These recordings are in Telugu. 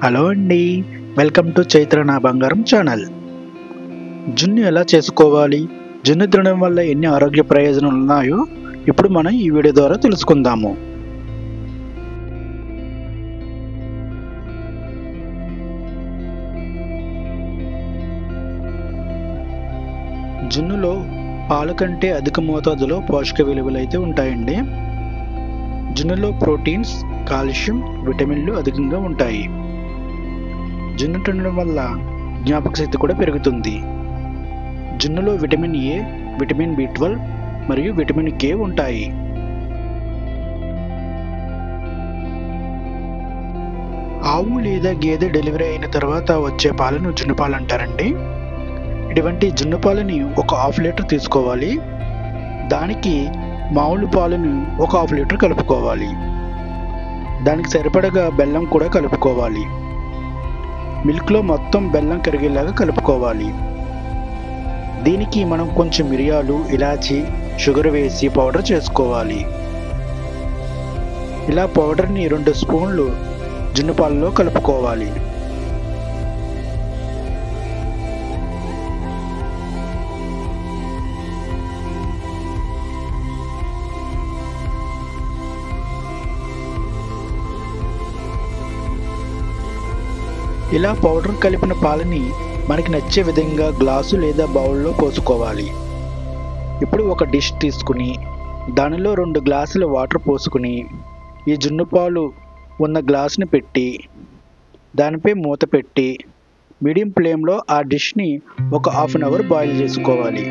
హలో అండి, వెల్కమ్ టు చైత్ర నా బంగారం ఛానల్. జున్ను ఎలా చేసుకోవాలి, జున్ను తినడం వల్ల ఎన్ని ఆరోగ్య ప్రయోజనాలు ఉన్నాయో ఇప్పుడు మనం ఈ వీడియో ద్వారా తెలుసుకుందాము. జున్నులో పాల కంటే అధిక మోతాదులో పోషక విలువలు అయితే ఉంటాయండి. జున్నులో ప్రోటీన్స్, కాల్షియం, విటమిన్లు అధికంగా ఉంటాయి. జున్ను తినడం వల్ల జ్ఞాపక శక్తి కూడా పెరుగుతుంది. జున్నులో విటమిన్ ఏ, విటమిన్ B12 మరియు విటమిన్ K ఉంటాయి. ఆవు లేదా గేదె డెలివరీ అయిన తర్వాత వచ్చే పాలను జున్ను పాలు అంటారండి. ఇటువంటి జున్ను పాలని ఒక హాఫ్ లీటర్ తీసుకోవాలి. దానికి మామూలు పాలను ఒక హాఫ్ లీటర్ కలుపుకోవాలి. దానికి సరిపడగా బెల్లం కూడా కలుపుకోవాలి. మిల్క్లో మొత్తం బెల్లం కరిగేలాగా కలుపుకోవాలి. దీనికి మనం కొంచెం మిరియాలు, ఇలాచి, షుగర్ వేసి పౌడర్ చేసుకోవాలి. ఇలా పౌడర్ని 2 స్పూన్లు జున్ను పాలలో కలుపుకోవాలి. ఇలా పౌడర్ కలిపిన పాలని మనకి నచ్చే విధంగా గ్లాసు లేదా బౌల్లో పోసుకోవాలి. ఇప్పుడు ఒక డిష్ తీసుకుని దానిలో 2 గ్లాసుల వాటర్ పోసుకుని ఈ జున్ను పాలు ఉన్న గ్లాసుని పెట్టి దానిపై మూత పెట్టి మీడియం ఫ్లేమ్లో ఆ డిష్ని ఒక హాఫ్ అన్ అవర్ బాయిల్ చేసుకోవాలి.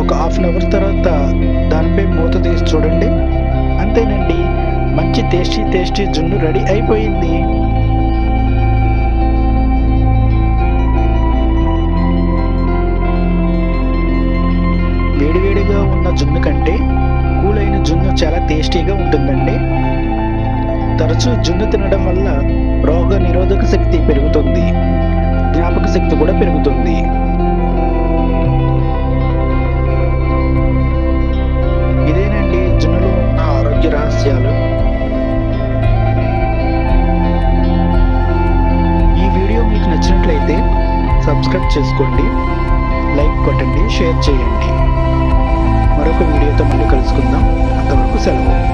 ఒక హాఫ్ అన్ అవర్ తర్వాత దానిపై మూత తీసి చూడండి. అంతేనండి, మంచి టేస్టీ జున్ను రెడీ అయిపోయింది. వేడివేడిగా ఉన్న జున్ను కంటే కూల్ అయిన జున్ను చాలా టేస్టీగా ఉంటుందండి. తరచూ జున్ను తినడం వల్ల రోగ నిరోధక శక్తి పెరుగుతుంది, జ్ఞాపక శక్తి కూడా పెరుగుతుంది. ఇదేనండి జున్నులో ఉన్న ఆరోగ్య రహస్యాలు. ఈ వీడియో మీకు నచ్చినట్లయితే సబ్స్క్రైబ్ చేసుకోండి, లైక్ కొట్టండి, షేర్ చేయండి. మరొక వీడియోతో మళ్ళీ కలుసుకుందాం. అంతవరకు సెలవు.